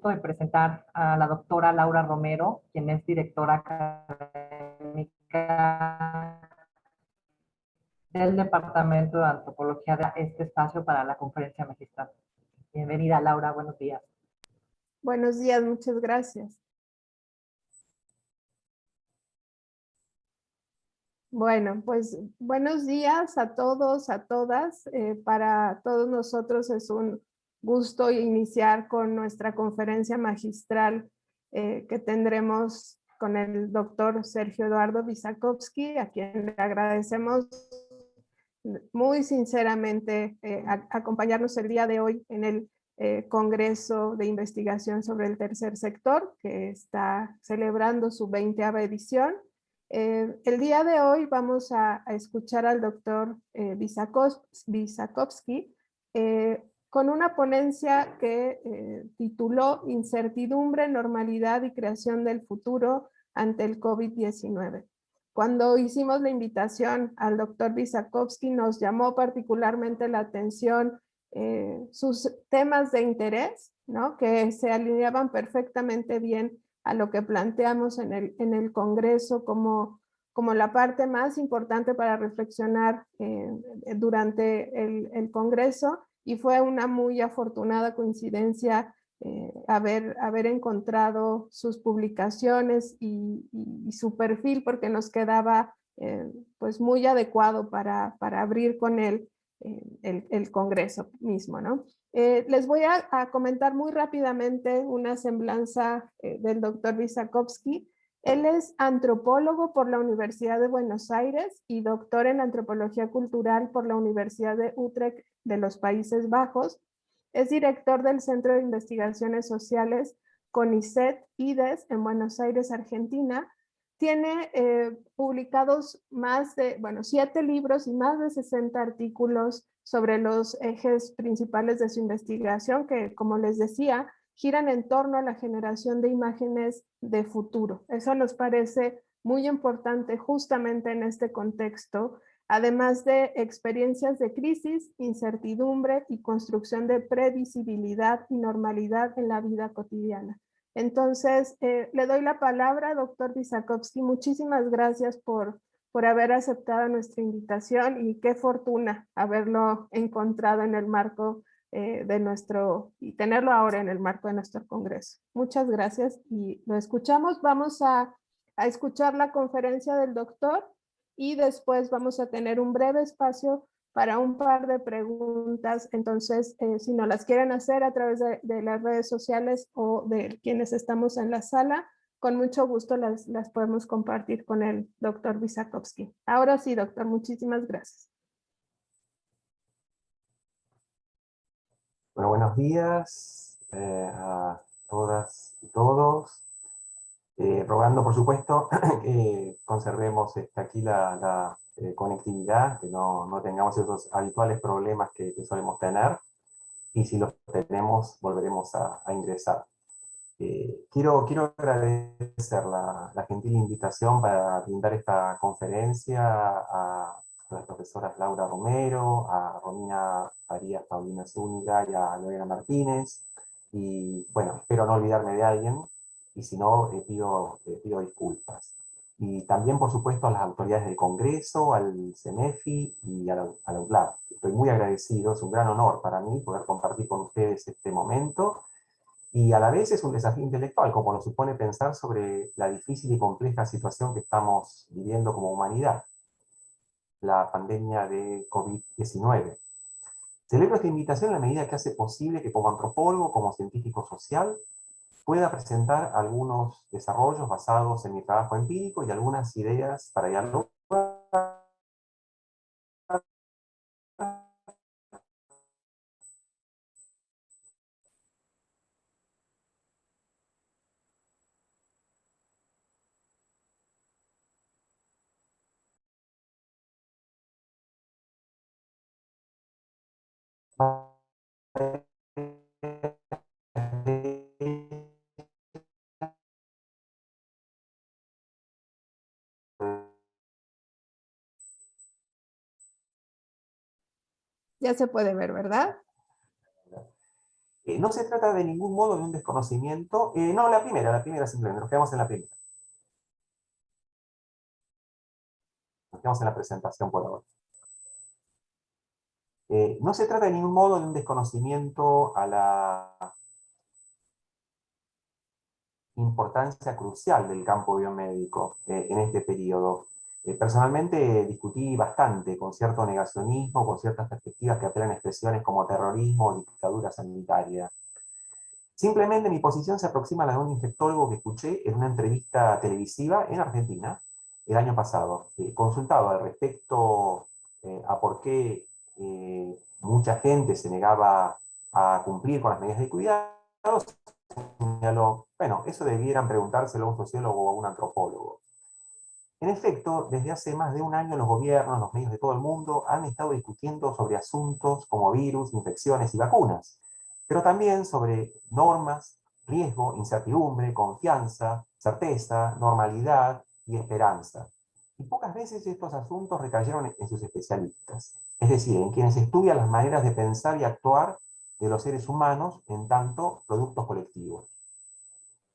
gusto de presentar a la doctora Laura Romero, quien es directora académica del Departamento de Antropología de este espacio para la conferencia magistral. Bienvenida, Laura, buenos días. Buenos días, muchas gracias. Bueno, pues buenos días a todos, a todas. Para todos nosotros es un gusto iniciar con nuestra conferencia magistral que tendremos con el doctor Sergio Eduardo Wisakovsky, a quien le agradecemos muy sinceramente acompañarnos el día de hoy en el Congreso de Investigación sobre el Tercer Sector, que está celebrando su 20ª edición. El día de hoy vamos a escuchar al doctor Wisakovsky con una ponencia que tituló Incertidumbre, Normalidad y Creación del Futuro ante el COVID-19. Cuando hicimos la invitación al doctor Wisakovsky, nos llamó particularmente la atención sus temas de interés, ¿no? Que se alineaban perfectamente bien a lo que planteamos en el Congreso como la parte más importante para reflexionar durante el Congreso, y fue una muy afortunada coincidencia haber encontrado sus publicaciones y su perfil, porque nos quedaba pues muy adecuado para abrir con él el Congreso mismo, ¿no? Les voy a comentar muy rápidamente una semblanza del doctor Wisakovsky. Él es antropólogo por la Universidad de Buenos Aires y doctor en antropología cultural por la Universidad de Utrecht de los Países Bajos. Es director del Centro de Investigaciones Sociales CONICET-IDES en Buenos Aires, Argentina. Tiene publicados 7 libros y más de 60 artículos sobre los ejes principales de su investigación, que, como les decía, giran en torno a la generación de imágenes de futuro. Eso nos parece muy importante justamente en este contexto, además de experiencias de crisis, incertidumbre y construcción de previsibilidad y normalidad en la vida cotidiana. Entonces, le doy la palabra, doctor Wisakovsky. Muchísimas gracias por haber aceptado nuestra invitación, y qué fortuna haberlo encontrado en el marco y tenerlo ahora en el marco de nuestro Congreso. Muchas gracias y lo escuchamos. Vamos a escuchar la conferencia del doctor y después vamos a tener un breve espacio para un par de preguntas. Entonces, si nos las quieren hacer a través de las redes sociales o de quienes estamos en la sala, con mucho gusto las podemos compartir con el doctor Wisakovsky. Ahora sí, doctor, muchísimas gracias. Bueno, buenos días a todas y todos. Rogando, por supuesto, que conservemos aquí la conectividad, que no tengamos esos habituales problemas que solemos tener, y si los tenemos, volveremos a ingresar. Quiero agradecer la gentil invitación para brindar esta conferencia a las profesoras Laura Romero, a Romina Arias Paulina Zúñiga y a Lorena Martínez. Y bueno, espero no olvidarme de alguien, y si no, pido disculpas. Y también, por supuesto, a las autoridades del Congreso, al CENEFI y a la UTLAB. Estoy muy agradecido, es un gran honor para mí poder compartir con ustedes este momento, y a la vez es un desafío intelectual, como lo supone pensar sobre la difícil y compleja situación que estamos viviendo como humanidad, la pandemia de COVID-19. Celebro esta invitación en la medida que hace posible que como antropólogo, como científico social, pueda presentar algunos desarrollos basados en mi trabajo empírico y algunas ideas para dialogar Ya se puede ver, ¿verdad? No se trata de ningún modo de un desconocimiento, no, la primera simplemente, nos quedamos en la primera. Nos quedamos en la presentación por ahora. No se trata de ningún modo de un desconocimiento a la importancia crucial del campo biomédico en este periodo. Personalmente discutí bastante con cierto negacionismo, con ciertas perspectivas que apelan a expresiones como terrorismo o dictadura sanitaria. Simplemente mi posición se aproxima a la de un infectólogo que escuché en una entrevista televisiva en Argentina el año pasado, consultado al respecto a por qué mucha gente se negaba a cumplir con las medidas de cuidado. Señaló, bueno, eso debieran preguntárselo a un sociólogo o a un antropólogo. En efecto, desde hace más de un año los gobiernos, los medios de todo el mundo han estado discutiendo sobre asuntos como virus, infecciones y vacunas, pero también sobre normas, riesgo, incertidumbre, confianza, certeza, normalidad y esperanza. Y pocas veces estos asuntos recayeron en sus especialistas, es decir, en quienes estudian las maneras de pensar y actuar de los seres humanos en tanto productos colectivos.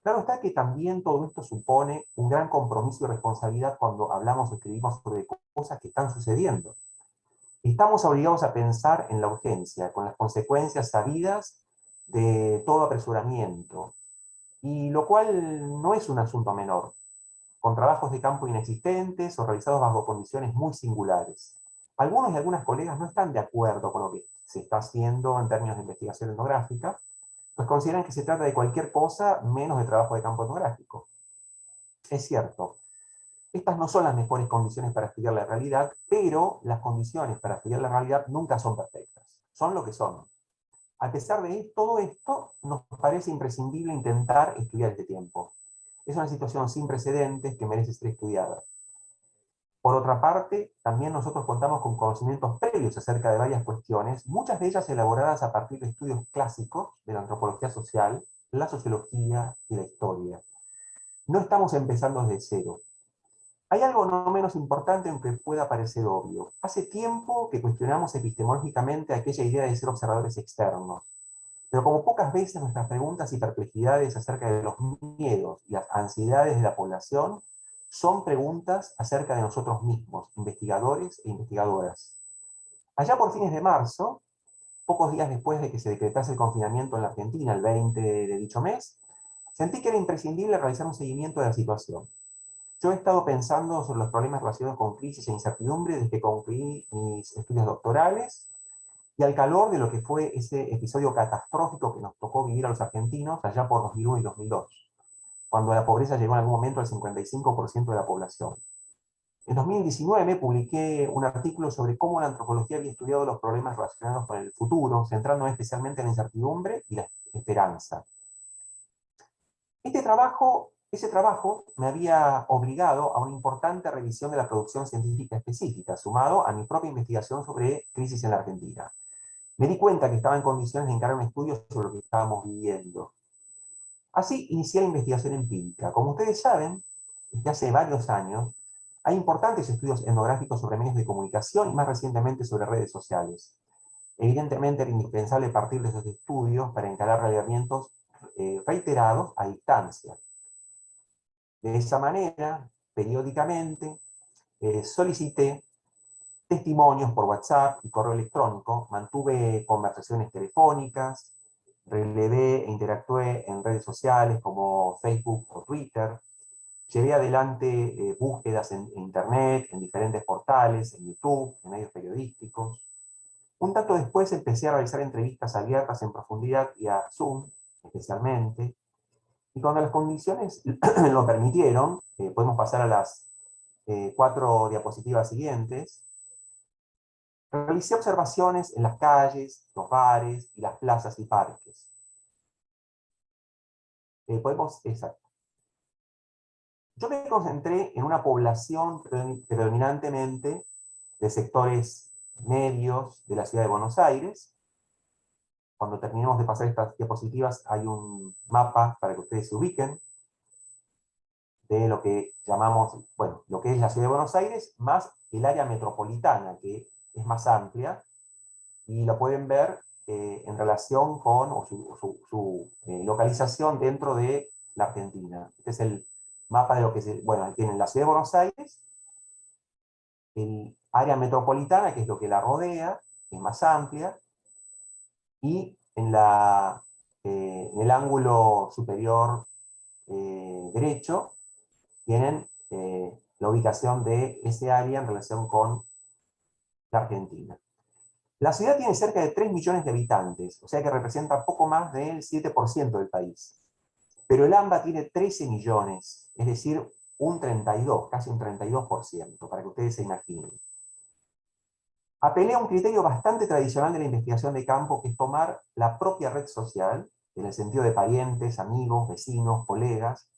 Claro está que también todo esto supone un gran compromiso y responsabilidad cuando hablamos o escribimos sobre cosas que están sucediendo. Estamos obligados a pensar en la urgencia, con las consecuencias sabidas de todo apresuramiento, y lo cual no es un asunto menor, con trabajos de campo inexistentes o realizados bajo condiciones muy singulares. Algunos y algunas colegas no están de acuerdo con lo que se está haciendo en términos de investigación etnográfica, pues consideran que se trata de cualquier cosa menos de trabajo de campo etnográfico. Es cierto, estas no son las mejores condiciones para estudiar la realidad, pero las condiciones para estudiar la realidad nunca son perfectas, son lo que son. A pesar de todo esto, nos parece imprescindible intentar estudiar este tiempo. Es una situación sin precedentes que merece ser estudiada. Por otra parte, también nosotros contamos con conocimientos previos acerca de varias cuestiones, muchas de ellas elaboradas a partir de estudios clásicos de la antropología social, la sociología y la historia. No estamos empezando desde cero. Hay algo no menos importante aunque pueda parecer obvio. Hace tiempo que cuestionamos epistemológicamente aquella idea de ser observadores externos, pero como pocas veces nuestras preguntas y perplejidades acerca de los miedos y las ansiedades de la población son preguntas acerca de nosotros mismos, investigadores e investigadoras. Allá por fines de marzo, pocos días después de que se decretase el confinamiento en la Argentina, el 20 de dicho mes, sentí que era imprescindible realizar un seguimiento de la situación. Yo he estado pensando sobre los problemas relacionados con crisis e incertidumbre desde que concluí mis estudios doctorales, y al calor de lo que fue ese episodio catastrófico que nos tocó vivir a los argentinos allá por 2001 y 2002, cuando la pobreza llegó en algún momento al 55% de la población. En 2019 publiqué un artículo sobre cómo la antropología había estudiado los problemas relacionados con el futuro, centrándome especialmente en la incertidumbre y la esperanza. Ese trabajo me había obligado a una importante revisión de la producción científica específica, sumado a mi propia investigación sobre crisis en la Argentina. Me di cuenta que estaba en condiciones de encarar un estudio sobre lo que estábamos viviendo. Así inicié la investigación empírica. Como ustedes saben, desde hace varios años, hay importantes estudios etnográficos sobre medios de comunicación y más recientemente sobre redes sociales. Evidentemente era indispensable partir de esos estudios para encarar relevamientos reiterados a distancia. De esa manera, periódicamente, solicité testimonios por WhatsApp y correo electrónico, mantuve conversaciones telefónicas, relevé e interactué en redes sociales como Facebook o Twitter, llevé adelante búsquedas en Internet, en diferentes portales, en YouTube, en medios periodísticos. Un tanto después empecé a realizar entrevistas abiertas en profundidad y a Zoom, especialmente, y cuando las condiciones lo permitieron, podemos pasar a las 4 diapositivas siguientes, realicé observaciones en las calles, los bares y las plazas y parques. Exacto. Yo me concentré en una población predominantemente de sectores medios de la ciudad de Buenos Aires. Cuando terminemos de pasar estas diapositivas hay un mapa para que ustedes se ubiquen de lo que llamamos, bueno, lo que es la ciudad de Buenos Aires, más el área metropolitana, que es más amplia, y lo pueden ver en relación con o su localización dentro de la Argentina. Este es el mapa de lo que se, bueno, tienen la ciudad de Buenos Aires, el área metropolitana, que es lo que la rodea, es más amplia, y en el ángulo superior derecho tienen la ubicación de ese área en relación con la Argentina. La ciudad tiene cerca de 3 millones de habitantes, o sea que representa poco más del 7% del país. Pero el AMBA tiene 13 millones, es decir, casi un 32%, para que ustedes se imaginen. Apelé a un criterio bastante tradicional de la investigación de campo, que es tomar la propia red social, en el sentido de parientes, amigos, vecinos, colegas,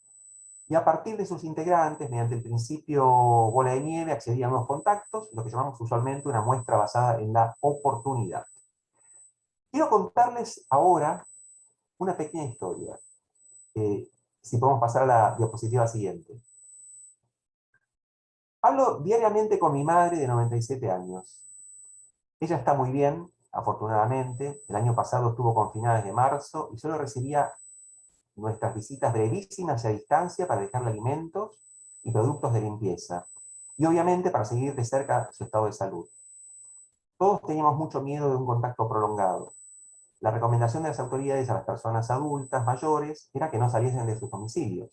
y a partir de sus integrantes, mediante el principio bola de nieve, accedían a unos contactos, lo que llamamos usualmente una muestra basada en la oportunidad. Quiero contarles ahora una pequeña historia. Si podemos pasar a la diapositiva siguiente. Hablo diariamente con mi madre de 97 años. Ella está muy bien, afortunadamente. El año pasado estuvo confinada desde marzo y solo recibía nuestras visitas brevísimas y a distancia para dejarle alimentos y productos de limpieza. Y obviamente para seguir de cerca su estado de salud. Todos teníamos mucho miedo de un contacto prolongado. La recomendación de las autoridades a las personas adultas, mayores, era que no saliesen de sus domicilios.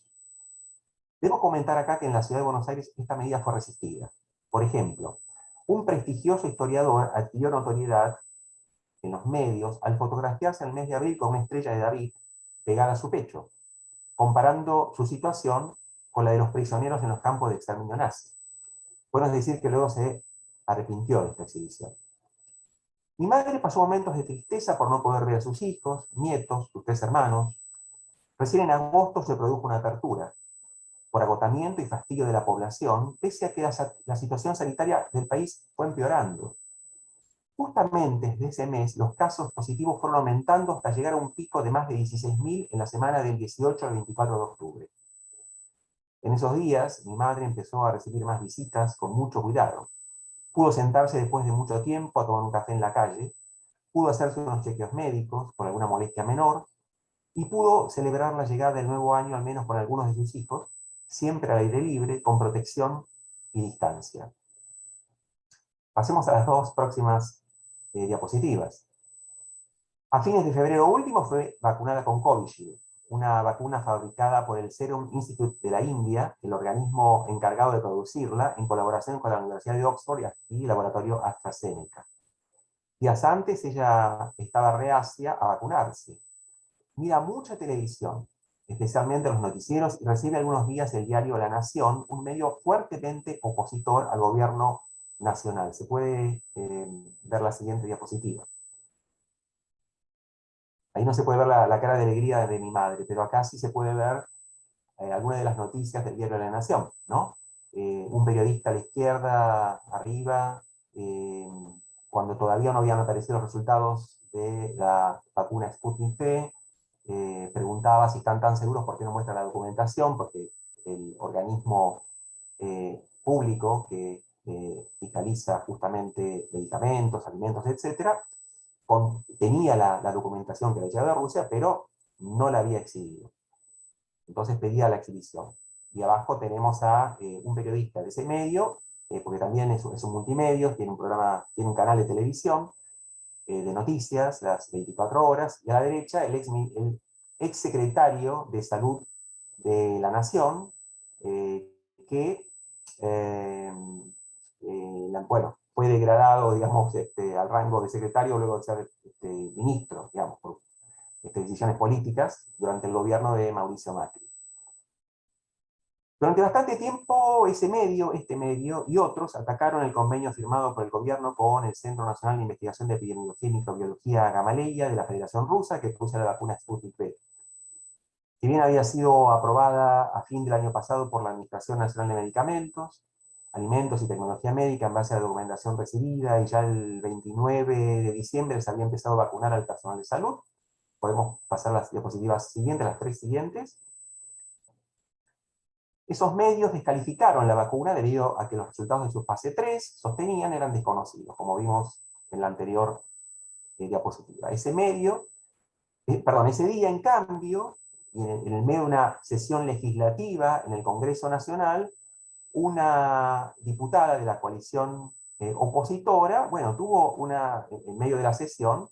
Debo comentar acá que en la ciudad de Buenos Aires esta medida fue resistida. Por ejemplo, un prestigioso historiador adquirió notoriedad en los medios al fotografiarse en el mes de abril con una estrella de David pegada a su pecho, comparando su situación con la de los prisioneros en los campos de exterminio nazi. Bueno, es decir, que luego se arrepintió de esta exhibición. Mi madre pasó momentos de tristeza por no poder ver a sus hijos, nietos, sus 3 hermanos. Recién en agosto se produjo una apertura, por agotamiento y fastidio de la población, pese a que la situación sanitaria del país fue empeorando. Justamente desde ese mes, los casos positivos fueron aumentando hasta llegar a un pico de más de 16.000 en la semana del 18 al 24 de octubre. En esos días, mi madre empezó a recibir más visitas con mucho cuidado. Pudo sentarse después de mucho tiempo a tomar un café en la calle, pudo hacerse unos chequeos médicos por alguna molestia menor, y pudo celebrar la llegada del nuevo año al menos con algunos de sus hijos, siempre al aire libre, con protección y distancia. Pasemos a las 2 próximas diapositivas. A fines de febrero último fue vacunada con Covishield, una vacuna fabricada por el Serum Institute de la India, el organismo encargado de producirla, en colaboración con la Universidad de Oxford y el laboratorio AstraZeneca. Días antes ella estaba reacia a vacunarse. Mira mucha televisión, especialmente los noticieros, y recibe algunos días el diario La Nación, un medio fuertemente opositor al gobierno nacional. Se puede ver la siguiente diapositiva. Ahí no se puede ver la cara de alegría de mi madre, pero acá sí se puede ver algunas de las noticias del diario La Nación, ¿no? Un periodista a la izquierda, arriba, cuando todavía no habían aparecido los resultados de la vacuna Sputnik V, preguntaba si están tan seguros, por qué no muestran la documentación, porque el organismo público que fiscaliza justamente medicamentos, alimentos, etc., tenía la documentación que le llegaba de Rusia, pero no la había exhibido. Entonces pedía la exhibición. Y abajo tenemos a un periodista de ese medio, porque también es un multimedio, tiene un canal de televisión, de noticias, las 24 horas, y a la derecha el ex secretario de Salud de la Nación, que bueno, fue degradado, digamos, al rango de secretario luego de ser ministro, digamos, por decisiones políticas durante el gobierno de Mauricio Macri. Durante bastante tiempo este medio y otros atacaron el convenio firmado por el gobierno con el Centro Nacional de Investigación de Epidemiología y Microbiología Gamaleya de la Federación Rusa, que produce la vacuna Sputnik V. Si bien había sido aprobada a fin del año pasado por la Administración Nacional de Medicamentos, Alimentos y Tecnología Médica en base a la documentación recibida, y ya el 29 de diciembre se había empezado a vacunar al personal de salud. Podemos pasar las diapositivas siguientes, las 3 siguientes. Esos medios descalificaron la vacuna debido a que los resultados de su fase 3 eran desconocidos, como vimos en la anterior diapositiva. Ese día, en cambio, y en el medio de una sesión legislativa en el Congreso Nacional, una diputada de la coalición opositora, bueno, tuvo en medio de la sesión,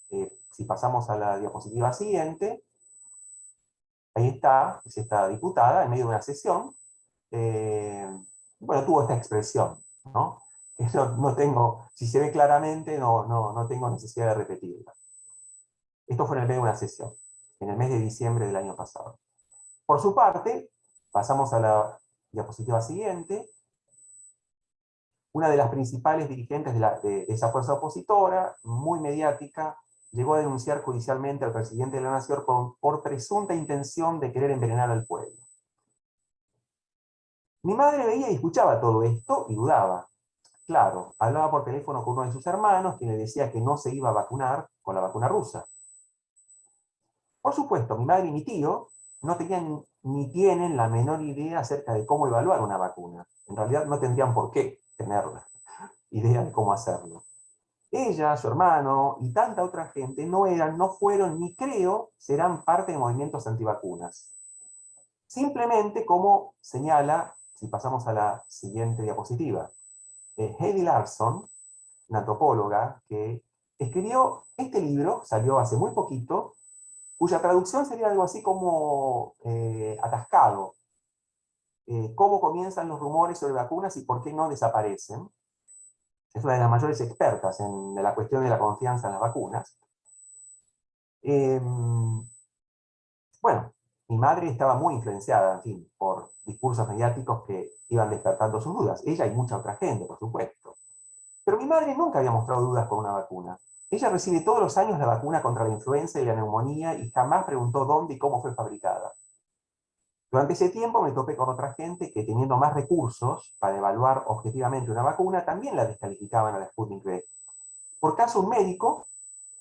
si pasamos a la diapositiva siguiente, ahí está, es esta diputada en medio de una sesión, bueno, tuvo esta expresión, ¿no? Que no tengo, si se ve claramente, no tengo necesidad de repetirla. Esto fue en el medio de una sesión, en el mes de diciembre del año pasado. Por su parte, pasamos a la diapositiva siguiente. Una de las principales dirigentes de esa fuerza opositora, muy mediática, llegó a denunciar judicialmente al presidente de la Nación por presunta intención de querer envenenar al pueblo. Mi madre veía y escuchaba todo esto y dudaba. Claro, hablaba por teléfono con uno de sus hermanos, quien le decía que no se iba a vacunar con la vacuna rusa. Por supuesto, mi madre y mi tío no tenían ni tienen la menor idea acerca de cómo evaluar una vacuna. En realidad no tendrían por qué tener idea de cómo hacerlo. Ella, su hermano y tanta otra gente no fueron, ni creo, serán parte de movimientos antivacunas. Simplemente, como señala, si pasamos a la siguiente diapositiva, Heidi Larson, una antropóloga que escribió este libro, salió hace muy poquito, cuya traducción sería algo así como atascado. Cómo comienzan los rumores sobre vacunas y por qué no desaparecen. Es una de las mayores expertas en la cuestión de la confianza en las vacunas. Bueno, mi madre estaba muy influenciada, en fin, por discursos mediáticos que iban despertando sus dudas. Ella y mucha otra gente, por supuesto. Pero mi madre nunca había mostrado dudas con una vacuna. Ella recibe todos los años la vacuna contra la influenza y la neumonía y jamás preguntó dónde y cómo fue fabricada. Durante ese tiempo me topé con otra gente que, teniendo más recursos para evaluar objetivamente una vacuna, también la descalificaban a la Sputnik V. Por caso, un médico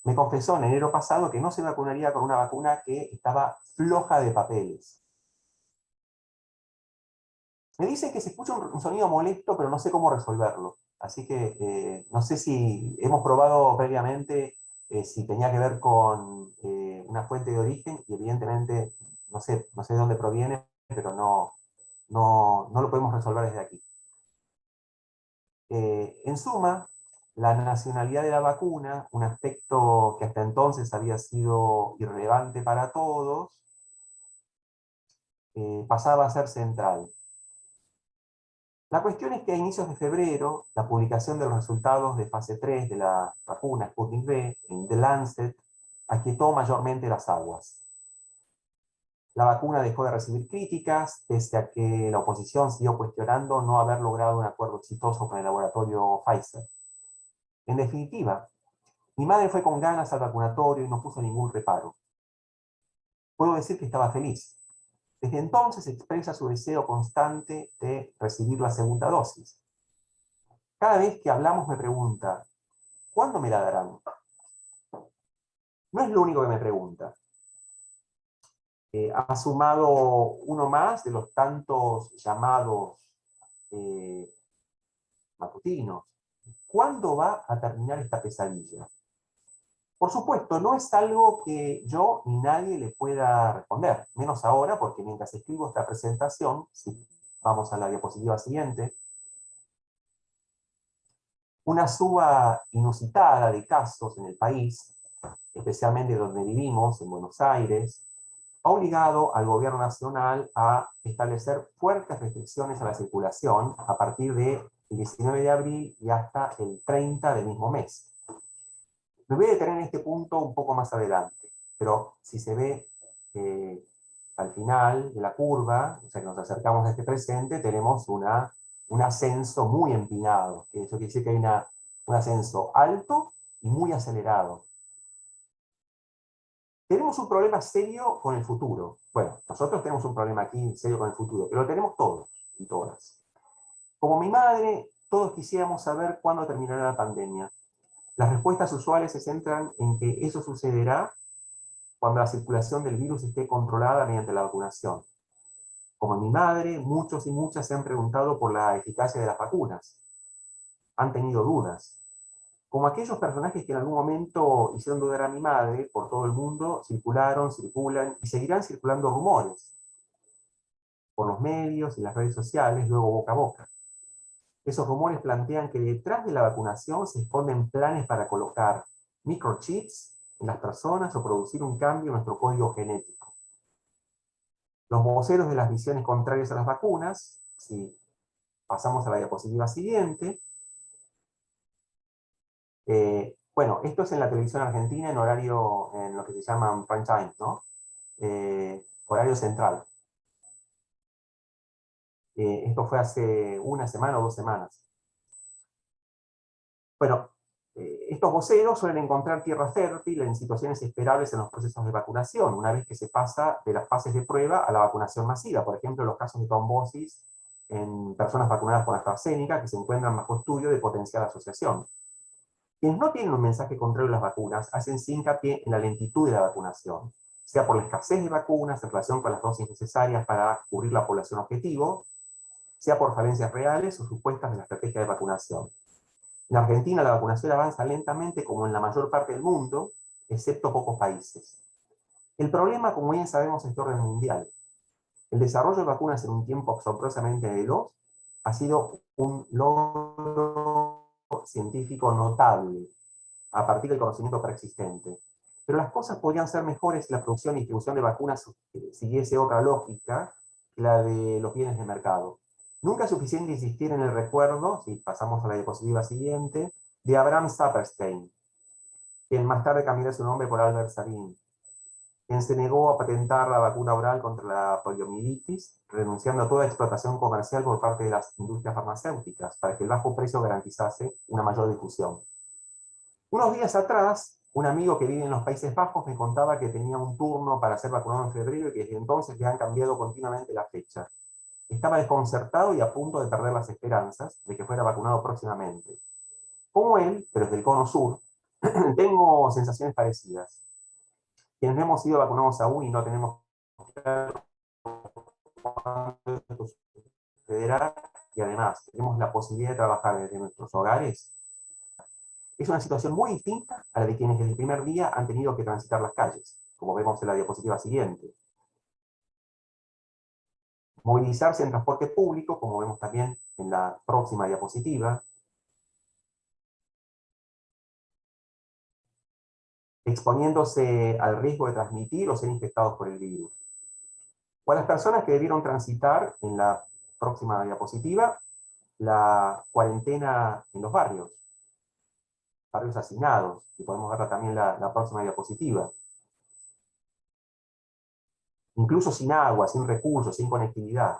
me confesó en enero pasado que no se vacunaría con una vacuna que estaba floja de papeles. Me dice que se escucha un sonido molesto, pero no sé cómo resolverlo. Así que no sé si hemos probado previamente si tenía que ver con una fuente de origen, y evidentemente no sé de dónde proviene, pero no lo podemos resolver desde aquí. En suma, la nacionalidad de la vacuna, un aspecto que hasta entonces había sido irrelevante para todos, pasaba a ser central. La cuestión es que a inicios de febrero, la publicación de los resultados de fase 3 de la vacuna Sputnik V en The Lancet aquietó mayormente las aguas. La vacuna dejó de recibir críticas, pese a que la oposición siguió cuestionando no haber logrado un acuerdo exitoso con el laboratorio Pfizer. En definitiva, mi madre fue con ganas al vacunatorio y no puso ningún reparo. Puedo decir que estaba feliz. Desde entonces expresa su deseo constante de recibir la segunda dosis. Cada vez que hablamos me pregunta, ¿cuándo me la darán? No es lo único que me pregunta. Ha sumado uno más de los tantos llamados matutinos. ¿Cuándo va a terminar esta pesadilla? Por supuesto, no es algo que yo ni nadie le pueda responder, menos ahora, porque mientras escribo esta presentación, si vamos a la diapositiva siguiente, una suba inusitada de casos en el país, especialmente donde vivimos, en Buenos Aires, ha obligado al gobierno nacional a establecer fuertes restricciones a la circulación a partir del 19 de abril y hasta el 30 del mismo mes. Me voy a detener en este punto un poco más adelante, pero si se ve al final de la curva, o sea que nos acercamos a este presente, tenemos un ascenso muy empinado, que eso quiere decir que hay un ascenso alto y muy acelerado. Tenemos un problema serio con el futuro. Bueno, nosotros tenemos un problema aquí serio con el futuro, pero lo tenemos todos y todas. Como mi madre, todos quisiéramos saber cuándo terminará la pandemia. Las respuestas usuales se centran en que eso sucederá cuando la circulación del virus esté controlada mediante la vacunación. Como mi madre, muchos y muchas se han preguntado por la eficacia de las vacunas. Han tenido dudas. como aquellos personajes que en algún momento hicieron dudar a mi madre, por todo el mundo circulan y seguirán circulando rumores por los medios y las redes sociales, luego boca a boca. Esos rumores plantean que detrás de la vacunación se esconden planes para colocar microchips en las personas o producir un cambio en nuestro código genético. Los voceros de las visiones contrarias a las vacunas, si pasamos a la diapositiva siguiente, bueno, esto es en la televisión argentina en horario, en lo que se llama prime time, ¿no? Horario central. Esto fue hace una semana o 2 semanas. Bueno, estos voceros suelen encontrar tierra fértil en situaciones esperables en los procesos de vacunación, una vez que se pasa de las fases de prueba a la vacunación masiva. Por ejemplo, los casos de trombosis en personas vacunadas con AstraZeneca que se encuentran bajo estudio de potencial asociación. Quienes no tienen un mensaje contrario a las vacunas hacen hincapié en la lentitud de la vacunación, sea por la escasez de vacunas en relación con las dosis necesarias para cubrir la población objetivo, sea por falencias reales o supuestas de la estrategia de vacunación. En Argentina la vacunación avanza lentamente como en la mayor parte del mundo, excepto pocos países. El problema, como bien sabemos, es de orden mundial. El desarrollo de vacunas en un tiempo asombrosamente veloz ha sido un logro científico notable a partir del conocimiento preexistente. Pero las cosas podrían ser mejores si la producción y distribución de vacunas siguiese otra lógica que la de los bienes de mercado. Nunca es suficiente insistir en el recuerdo, si pasamos a la diapositiva siguiente, de Abraham Saperstein, quien más tarde cambió su nombre por Albert Sabin, quien se negó a patentar la vacuna oral contra la poliomielitis, renunciando a toda explotación comercial por parte de las industrias farmacéuticas, para que el bajo precio garantizase una mayor difusión. Unos días atrás, un amigo que vive en los Países Bajos me contaba que tenía un turno para ser vacunado en febrero y que desde entonces le han cambiado continuamente la fecha. Estaba desconcertado y a punto de perder las esperanzas de que fuera vacunado próximamente. Como él, pero desde el cono sur, tengo sensaciones parecidas. Quienes no hemos sido vacunados aún y no tenemos claro cuándo esto sucederá, y además tenemos la posibilidad de trabajar desde nuestros hogares, es una situación muy distinta a la de quienes desde el primer día han tenido que transitar las calles, como vemos en la diapositiva siguiente. Movilizarse en transporte público, como vemos también en la próxima diapositiva. Exponiéndose al riesgo de transmitir o ser infectados por el virus. O a las personas que debieron transitar, en la próxima diapositiva, la cuarentena en los barrios hacinados, y podemos verla también la próxima diapositiva. Incluso sin agua, sin recursos, sin conectividad.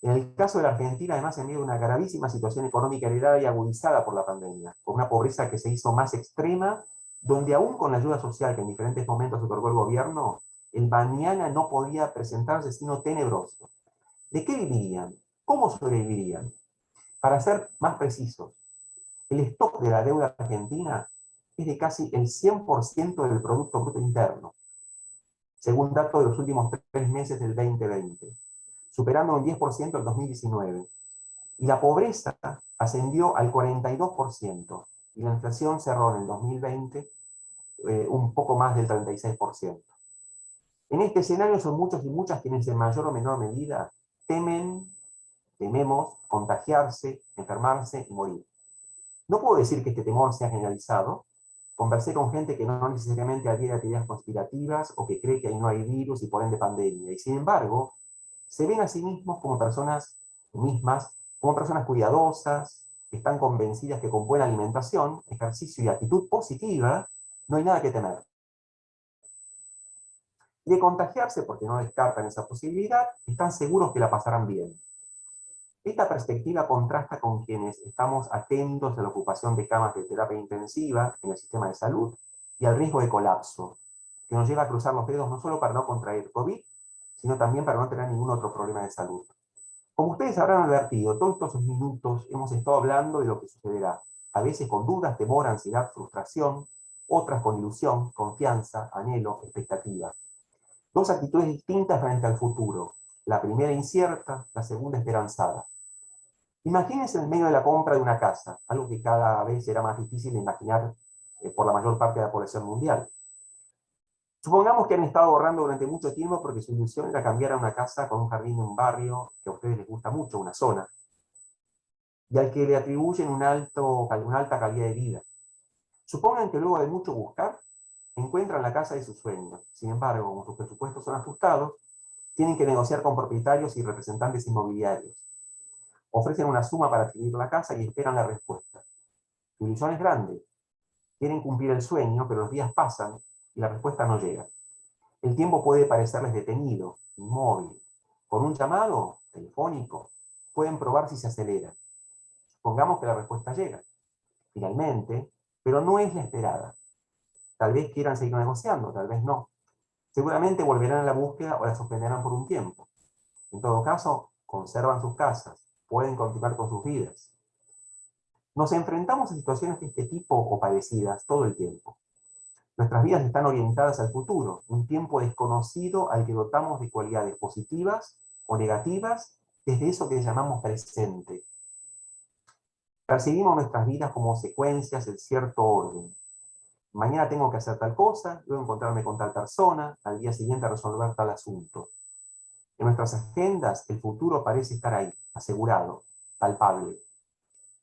En el caso de la Argentina, además, en medio de una gravísima situación económica heredada y agudizada por la pandemia, con una pobreza que se hizo más extrema, donde aún con la ayuda social que en diferentes momentos otorgó el gobierno, el mañana no podía presentarse sino tenebroso. ¿De qué vivirían? ¿Cómo sobrevivirían? Para ser más precisos, el stock de la deuda argentina es de casi el 100% del Producto Bruto Interno, según datos de los últimos 3 meses del 2020, superando un 10% en 2019. Y la pobreza ascendió al 42%, y la inflación cerró en el 2020 un poco más del 36%. En este escenario son muchos y muchas quienes en mayor o menor medida tememos contagiarse, enfermarse y morir. No puedo decir que este temor sea generalizado. Conversé con gente que no necesariamente adhiere a teorías conspirativas o que cree que ahí no hay virus y por ende pandemia. Y sin embargo, se ven a sí mismos como personas cuidadosas, que están convencidas que con buena alimentación, ejercicio y actitud positiva, no hay nada que temer. Y de contagiarse, porque no descartan esa posibilidad, están seguros que la pasarán bien. Esta perspectiva contrasta con quienes estamos atentos a la ocupación de camas de terapia intensiva en el sistema de salud y al riesgo de colapso, que nos lleva a cruzar los dedos no solo para no contraer COVID, sino también para no tener ningún otro problema de salud. Como ustedes habrán advertido, todos estos minutos hemos estado hablando de lo que sucederá, a veces con dudas, temor, ansiedad, frustración, otras con ilusión, confianza, anhelo, expectativa. Dos actitudes distintas frente al futuro, la primera incierta, la segunda esperanzada. Imagínense en medio de la compra de una casa, algo que cada vez era más difícil de imaginar por la mayor parte de la población mundial. Supongamos que han estado ahorrando durante mucho tiempo porque su ilusión era cambiar a una casa con un jardín en un barrio que a ustedes les gusta mucho, una zona, y al que le atribuyen una alta calidad de vida. Supongan que luego de mucho buscar, encuentran la casa de sus sueños. Sin embargo, como sus presupuestos son ajustados, tienen que negociar con propietarios y representantes inmobiliarios. Ofrecen una suma para adquirir la casa y esperan la respuesta. Su ilusión es grande. Quieren cumplir el sueño, pero los días pasan y la respuesta no llega. El tiempo puede parecerles detenido, inmóvil. Con un llamado telefónico pueden probar si se acelera. Supongamos que la respuesta llega, finalmente, pero no es la esperada. Tal vez quieran seguir negociando, tal vez no. Seguramente volverán a la búsqueda o la suspenderán por un tiempo. En todo caso, conservan sus casas, pueden continuar con sus vidas. Nos enfrentamos a situaciones de este tipo o parecidas todo el tiempo. Nuestras vidas están orientadas al futuro, un tiempo desconocido al que dotamos de cualidades positivas o negativas desde eso que llamamos presente. Percibimos nuestras vidas como secuencias en cierto orden. Mañana tengo que hacer tal cosa, luego encontrarme con tal persona, al día siguiente resolver tal asunto. En nuestras agendas, el futuro parece estar ahí, asegurado, palpable.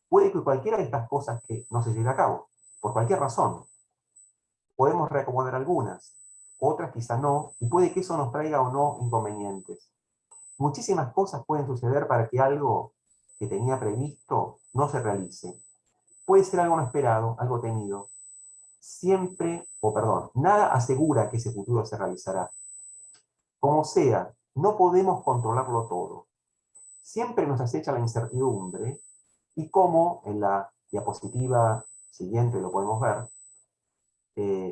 Puede que cualquiera de estas cosas que no se lleve a cabo, por cualquier razón. Podemos reacomodar algunas, otras quizá no, y puede que eso nos traiga o no inconvenientes. Muchísimas cosas pueden suceder para que algo que tenía previsto no se realice. Puede ser algo no esperado, algo temido. Nada asegura que ese futuro se realizará. Como sea, no podemos controlarlo todo. Siempre nos acecha la incertidumbre, y como en la diapositiva siguiente lo podemos ver,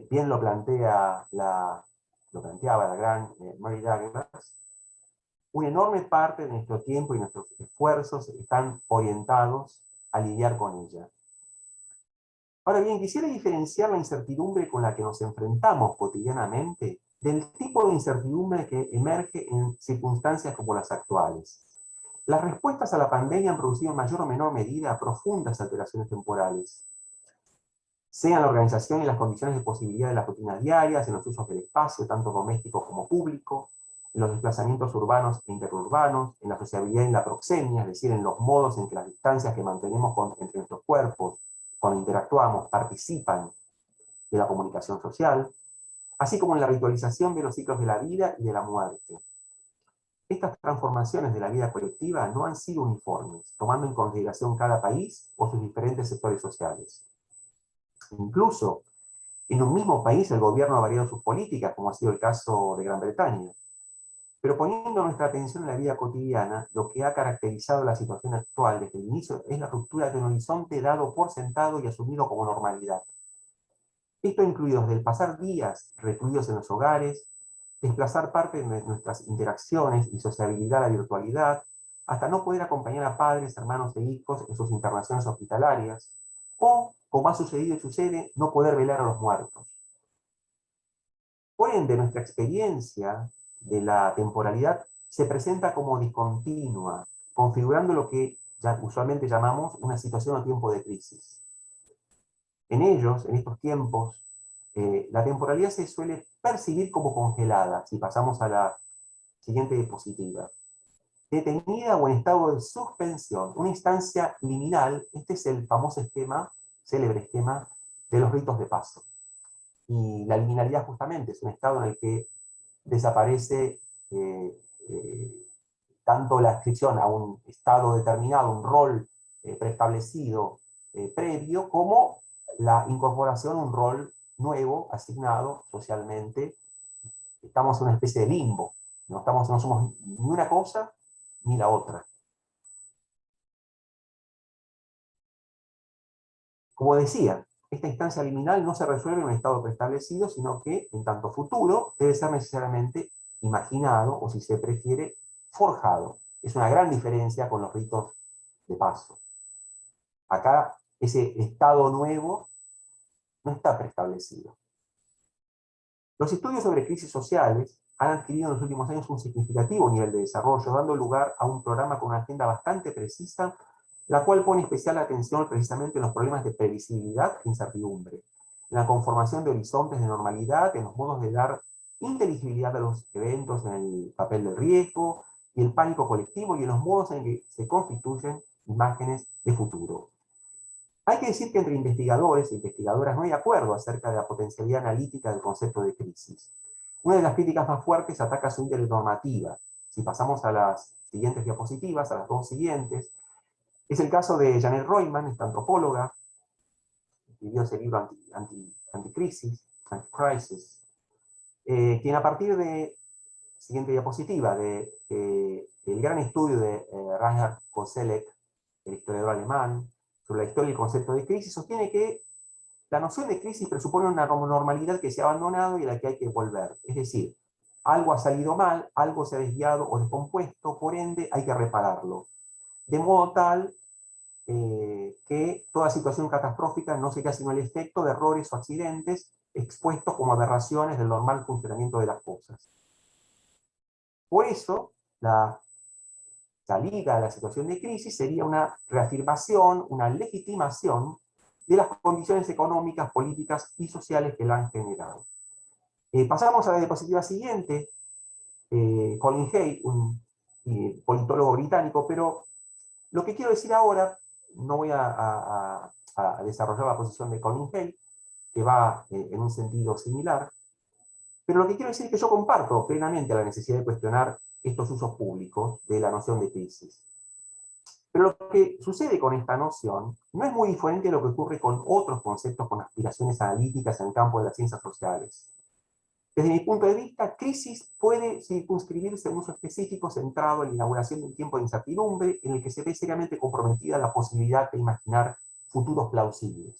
bien lo planteaba la gran Mary Douglas, una enorme parte de nuestro tiempo y nuestros esfuerzos están orientados a lidiar con ella. Ahora bien, quisiera diferenciar la incertidumbre con la que nos enfrentamos cotidianamente del tipo de incertidumbre que emerge en circunstancias como las actuales. Las respuestas a la pandemia han producido en mayor o menor medida profundas alteraciones temporales, sea en la organización y las condiciones de posibilidad de las rutinas diarias, en los usos del espacio, tanto doméstico como público, en los desplazamientos urbanos e interurbanos, en la sociabilidad y en la proxemia, es decir, en los modos en que las distancias que mantenemos entre nuestros cuerpos, cuando interactuamos, participan de la comunicación social, así como en la ritualización de los ciclos de la vida y de la muerte. Estas transformaciones de la vida colectiva no han sido uniformes, tomando en consideración cada país o sus diferentes sectores sociales. Incluso, en un mismo país el gobierno ha variado sus políticas, como ha sido el caso de Gran Bretaña. Pero poniendo nuestra atención en la vida cotidiana, lo que ha caracterizado la situación actual desde el inicio es la ruptura de un horizonte dado por sentado y asumido como normalidad. Esto incluido desde el pasar días recluidos en los hogares, desplazar parte de nuestras interacciones y sociabilidad a la virtualidad, hasta no poder acompañar a padres, hermanos e hijos en sus internaciones hospitalarias, o, como ha sucedido y sucede, no poder velar a los muertos. Por ende, nuestra experiencia de la temporalidad se presenta como discontinua, configurando lo que usualmente llamamos una situación o tiempo de crisis. En estos tiempos, la temporalidad se suele percibir como congelada, si pasamos a la siguiente diapositiva. Detenida o en estado de suspensión, una instancia liminal, este es el famoso esquema, célebre esquema, de los ritos de paso. Y la liminalidad justamente es un estado en el que desaparece tanto la adscripción a un estado determinado, un rol preestablecido previo, como la incorporación a un rol nuevo, asignado socialmente. Estamos en una especie de limbo, no somos ni una cosa ni la otra. Como decía, esta instancia liminal no se resuelve en un estado preestablecido, sino que, en tanto futuro, debe ser necesariamente imaginado, o si se prefiere, forjado. Es una gran diferencia con los ritos de paso. Acá, ese estado nuevo no está preestablecido. Los estudios sobre crisis sociales han adquirido en los últimos años un significativo nivel de desarrollo, dando lugar a un programa con una agenda bastante precisa la cual pone especial atención precisamente en los problemas de previsibilidad e incertidumbre, en la conformación de horizontes de normalidad, en los modos de dar inteligibilidad a los eventos, en el papel del riesgo y el pánico colectivo, y en los modos en que se constituyen imágenes de futuro. Hay que decir que entre investigadores e investigadoras no hay acuerdo acerca de la potencialidad analítica del concepto de crisis. Una de las críticas más fuertes ataca su índole normativa. Si pasamos a las siguientes diapositivas, a las dos siguientes, es el caso de Janet Royman, esta antropóloga, que escribió ese libro Anticrisis, quien a partir de, siguiente diapositiva, el gran estudio de Reinhard Koselleck, el historiador alemán, sobre la historia y el concepto de crisis, sostiene que la noción de crisis presupone una normalidad que se ha abandonado y a la que hay que volver. Es decir, algo ha salido mal, algo se ha desviado o descompuesto, por ende hay que repararlo. De modo tal que toda situación catastrófica no sea sino el efecto de errores o accidentes expuestos como aberraciones del normal funcionamiento de las cosas. Por eso, la salida a la situación de crisis sería una reafirmación, una legitimación de las condiciones económicas, políticas y sociales que la han generado. Pasamos a la diapositiva siguiente. Colin Hay, un politólogo británico, pero lo que quiero decir ahora, no voy a desarrollar la posición de Colin Hay, que va en un sentido similar, pero lo que quiero decir es que yo comparto plenamente la necesidad de cuestionar estos usos públicos de la noción de crisis. Pero lo que sucede con esta noción no es muy diferente de lo que ocurre con otros conceptos con aspiraciones analíticas en el campo de las ciencias sociales. Desde mi punto de vista, crisis puede circunscribirse a un uso específico centrado en la inauguración de un tiempo de incertidumbre en el que se ve seriamente comprometida la posibilidad de imaginar futuros plausibles.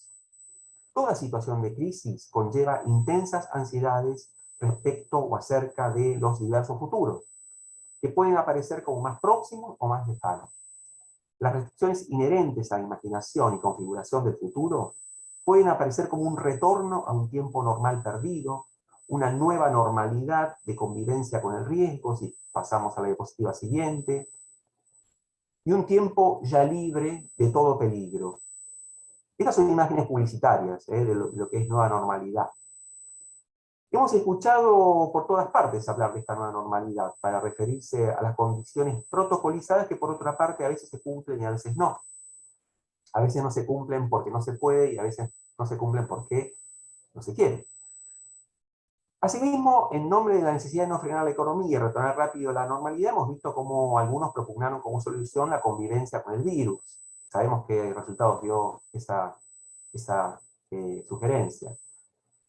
Toda situación de crisis conlleva intensas ansiedades respecto o acerca de los diversos futuros, que pueden aparecer como más próximos o más lejanos. Las restricciones inherentes a la imaginación y configuración del futuro pueden aparecer como un retorno a un tiempo normal perdido, una nueva normalidad de convivencia con el riesgo, si pasamos a la diapositiva siguiente, y un tiempo ya libre de todo peligro. Estas son imágenes publicitarias de lo que es nueva normalidad. Hemos escuchado por todas partes hablar de esta nueva normalidad para referirse a las condiciones protocolizadas que por otra parte a veces se cumplen y a veces no. A veces no se cumplen porque no se puede y a veces no se cumplen porque no se quiere. Asimismo, en nombre de la necesidad de no frenar la economía y retornar rápido a la normalidad, hemos visto cómo algunos propugnaron como solución la convivencia con el virus. Sabemos qué resultados dio esa sugerencia.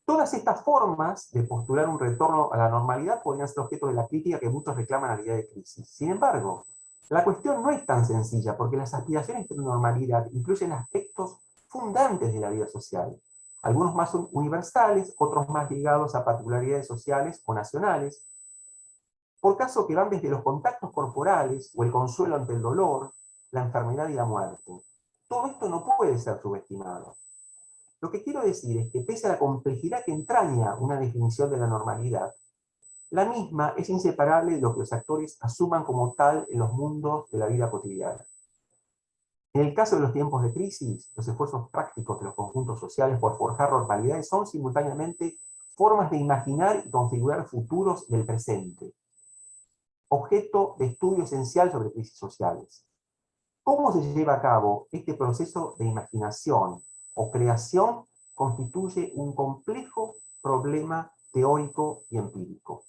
Todas estas formas de postular un retorno a la normalidad podrían ser objeto de la crítica que muchos reclaman a la idea de crisis. Sin embargo, la cuestión no es tan sencilla, porque las aspiraciones de normalidad incluyen aspectos fundantes de la vida social. Algunos más son universales, otros más ligados a particularidades sociales o nacionales, por caso que van desde los contactos corporales o el consuelo ante el dolor, la enfermedad y la muerte. Todo esto no puede ser subestimado. Lo que quiero decir es que pese a la complejidad que entraña una definición de la normalidad, la misma es inseparable de lo que los actores asuman como tal en los mundos de la vida cotidiana. En el caso de los tiempos de crisis, los esfuerzos prácticos de los conjuntos sociales por forjar normalidades son simultáneamente formas de imaginar y configurar futuros del presente, objeto de estudio esencial sobre crisis sociales. ¿Cómo se lleva a cabo este proceso de imaginación o creación? Constituye un complejo problema teórico y empírico.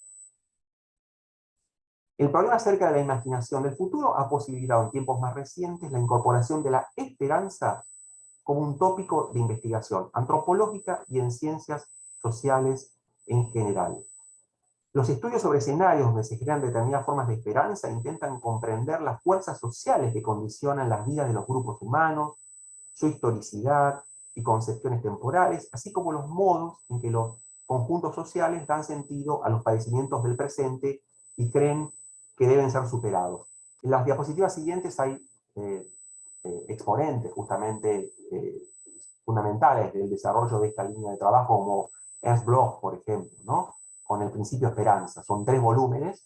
El problema acerca de la imaginación del futuro ha posibilitado en tiempos más recientes la incorporación de la esperanza como un tópico de investigación antropológica y en ciencias sociales en general. Los estudios sobre escenarios donde se crean determinadas formas de esperanza intentan comprender las fuerzas sociales que condicionan las vidas de los grupos humanos, su historicidad y concepciones temporales, así como los modos en que los conjuntos sociales dan sentido a los padecimientos del presente y creen que deben ser superados. En las diapositivas siguientes hay exponentes justamente fundamentales del desarrollo de esta línea de trabajo, como Ernst Bloch, por ejemplo, ¿no? Con el principio esperanza. Son 3 volúmenes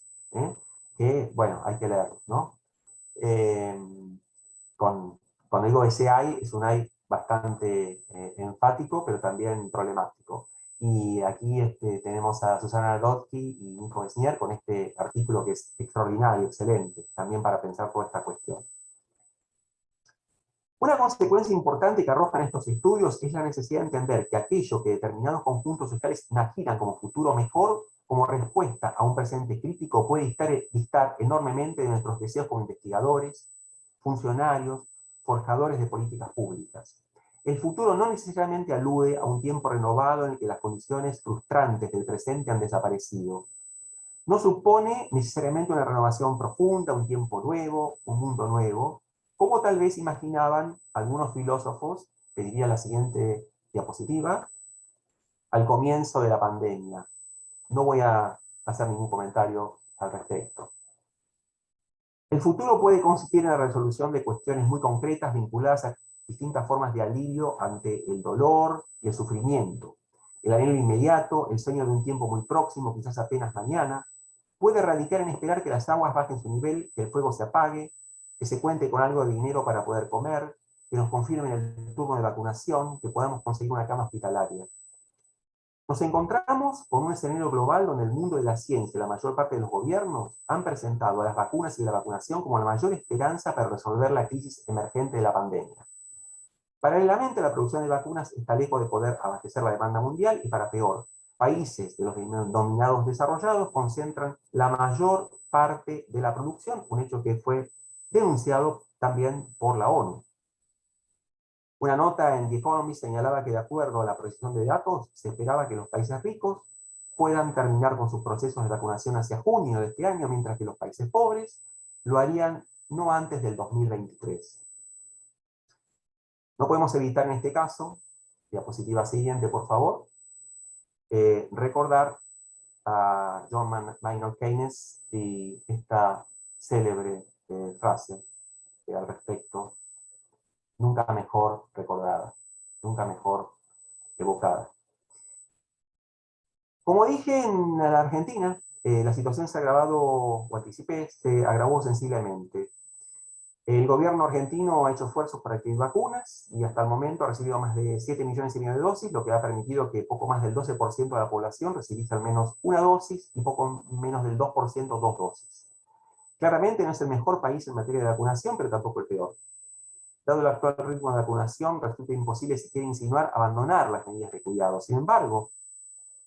que, bueno, hay que leerlos, ¿no? Con Cuando digo ese hay, es un hay bastante enfático, pero también problemático. Y aquí tenemos a Susana Lotki y Nico Mesnier con este artículo que es extraordinario, excelente, también para pensar toda esta cuestión. Una consecuencia importante que arrojan estos estudios es la necesidad de entender que aquello que determinados conjuntos sociales imaginan como futuro mejor, como respuesta a un presente crítico, puede distar enormemente de nuestros deseos como investigadores, funcionarios, forjadores de políticas públicas. El futuro no necesariamente alude a un tiempo renovado en el que las condiciones frustrantes del presente han desaparecido. No supone necesariamente una renovación profunda, un tiempo nuevo, un mundo nuevo, como tal vez imaginaban algunos filósofos, pediría la siguiente diapositiva, al comienzo de la pandemia. No voy a hacer ningún comentario al respecto. El futuro puede consistir en la resolución de cuestiones muy concretas vinculadas a distintas formas de alivio ante el dolor y el sufrimiento. El anhelo inmediato, el sueño de un tiempo muy próximo, quizás apenas mañana, puede radicar en esperar que las aguas bajen su nivel, que el fuego se apague, que se cuente con algo de dinero para poder comer, que nos confirmen el turno de vacunación, que podamos conseguir una cama hospitalaria. Nos encontramos con un escenario global donde el mundo de la ciencia y la mayor parte de los gobiernos han presentado a las vacunas y la vacunación como la mayor esperanza para resolver la crisis emergente de la pandemia. Paralelamente, la producción de vacunas está lejos de poder abastecer la demanda mundial y, para peor, países de los denominados desarrollados concentran la mayor parte de la producción, un hecho que fue denunciado también por la ONU. Una nota en The Economist señalaba que, de acuerdo a la proyección de datos, se esperaba que los países ricos puedan terminar con sus procesos de vacunación hacia junio de este año, mientras que los países pobres lo harían no antes del 2023. No podemos evitar en este caso, diapositiva siguiente por favor, recordar a John Maynard Keynes y esta célebre frase al respecto, nunca mejor recordada, nunca mejor evocada. Como dije, en la Argentina, la situación se ha agravado, o anticipé, se agravó sensiblemente. El gobierno argentino ha hecho esfuerzos para adquirir vacunas y hasta el momento ha recibido más de 7,5 millones de dosis, lo que ha permitido que poco más del 12% de la población recibiese al menos una dosis y poco menos del 2% dos dosis. Claramente no es el mejor país en materia de vacunación, pero tampoco el peor. Dado el actual ritmo de vacunación, resulta imposible siquiera insinuar abandonar las medidas de cuidado. Sin embargo,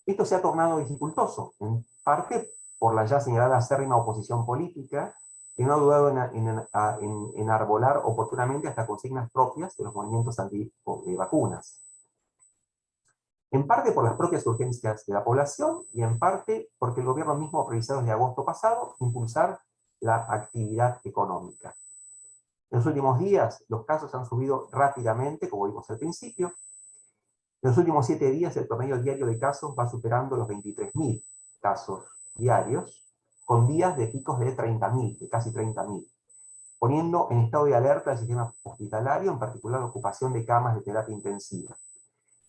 esto se ha tornado dificultoso, en parte por la ya señalada acérrima oposición política, que no ha dudado en enarbolar oportunamente hasta consignas propias de los movimientos anti-vacunas. En parte por las propias urgencias de la población y en parte porque el gobierno mismo ha previsado desde agosto pasado impulsar la actividad económica. En los últimos días los casos han subido rápidamente, como vimos al principio. En los últimos 7 días el promedio diario de casos va superando los 23.000 casos diarios, con días de picos de 30.000, de casi 30.000, poniendo en estado de alerta el sistema hospitalario, en particular la ocupación de camas de terapia intensiva.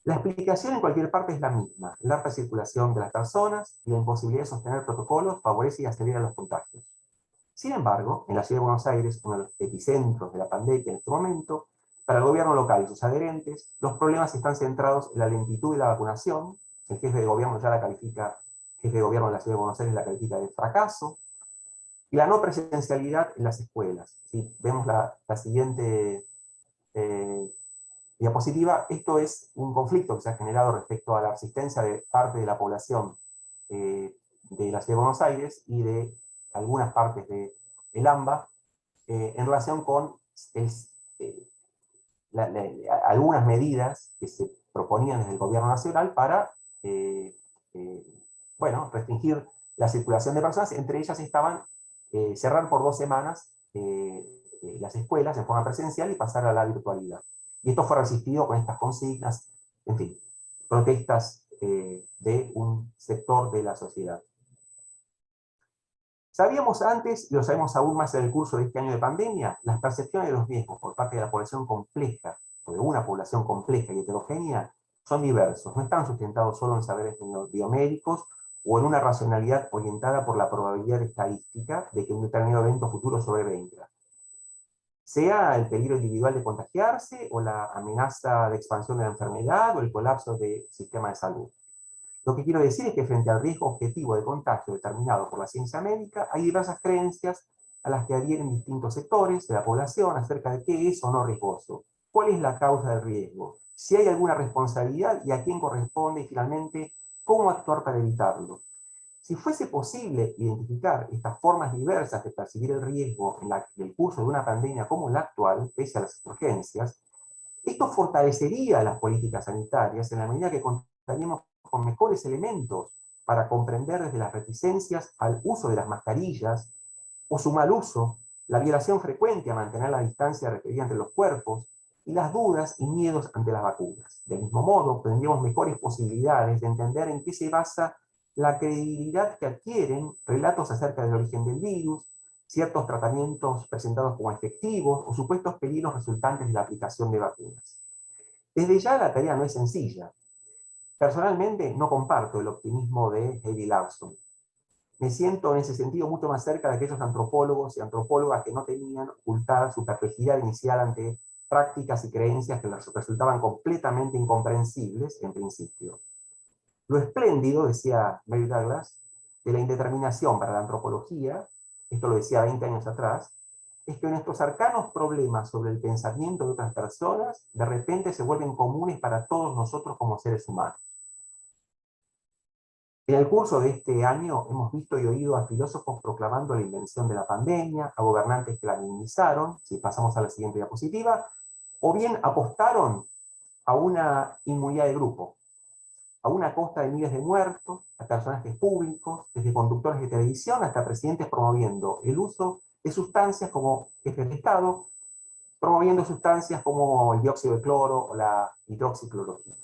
La explicación en cualquier parte es la misma: la alta circulación de las personas y la imposibilidad de sostener protocolos favorece y acelera los contagios. Sin embargo, en la ciudad de Buenos Aires, uno de los epicentros de la pandemia en este momento, para el gobierno local y sus adherentes, los problemas están centrados en la lentitud de la vacunación. El jefe de gobierno ya la califica, jefe de gobierno de la ciudad de Buenos Aires la califica de fracaso, y la no presencialidad en las escuelas. ¿Sí? Vemos la siguiente diapositiva. Esto es un conflicto que se ha generado respecto a la asistencia de parte de la población de la ciudad de Buenos Aires y de algunas partes del AMBA en relación con algunas medidas que se proponían desde el gobierno nacional para bueno, restringir la circulación de personas. Entre ellas estaban cerrar por 2 semanas las escuelas en forma presencial y pasar a la virtualidad. Y esto fue resistido con estas consignas, en fin, protestas de un sector de la sociedad. Sabíamos antes, y lo sabemos aún más en el curso de este año de pandemia, las percepciones de los riesgos por parte de la población compleja, o de una población compleja y heterogénea, son diversos. No están sustentados solo en saberes biomédicos o en una racionalidad orientada por la probabilidad estadística de que un determinado evento futuro sobrevenga. sea el peligro individual de contagiarse, o la amenaza de expansión de la enfermedad, o el colapso del sistema de salud. Lo que quiero decir es que frente al riesgo objetivo de contagio determinado por la ciencia médica, hay diversas creencias a las que adhieren distintos sectores de la población acerca de qué es o no riesgoso, cuál es la causa del riesgo, si hay alguna responsabilidad y a quién corresponde, y finalmente, cómo actuar para evitarlo. Si fuese posible identificar estas formas diversas de percibir el riesgo en el curso de una pandemia como la actual, pese a las urgencias, esto fortalecería las políticas sanitarias en la medida que contaríamos con mejores elementos para comprender desde las reticencias al uso de las mascarillas, o su mal uso, la violación frecuente a mantener la distancia requerida entre los cuerpos, y las dudas y miedos ante las vacunas. Del mismo modo, tendríamos mejores posibilidades de entender en qué se basa la credibilidad que adquieren relatos acerca del origen del virus, ciertos tratamientos presentados como efectivos, o supuestos peligros resultantes de la aplicación de vacunas. Desde ya la tarea no es sencilla. Personalmente no comparto el optimismo de Heidi Larson. Me siento en ese sentido mucho más cerca de aquellos antropólogos y antropólogas que no temían ocultar su perplejidad inicial ante prácticas y creencias que les resultaban completamente incomprensibles en principio. Lo espléndido, decía Mary Douglas, de la indeterminación para la antropología, esto lo decía 20 años atrás, es que nuestros arcanos problemas sobre el pensamiento de otras personas de repente se vuelven comunes para todos nosotros como seres humanos. En el curso de este año hemos visto y oído a filósofos proclamando la invención de la pandemia, a gobernantes que la minimizaron, si pasamos a la siguiente diapositiva, o bien apostaron a una inmunidad de grupo, a una costa de miles de muertos, a personajes públicos, desde conductores de televisión hasta presidentes promoviendo el uso de sustancias como jefes de Estado, promoviendo sustancias como el dióxido de cloro o la hidroxicloroquina.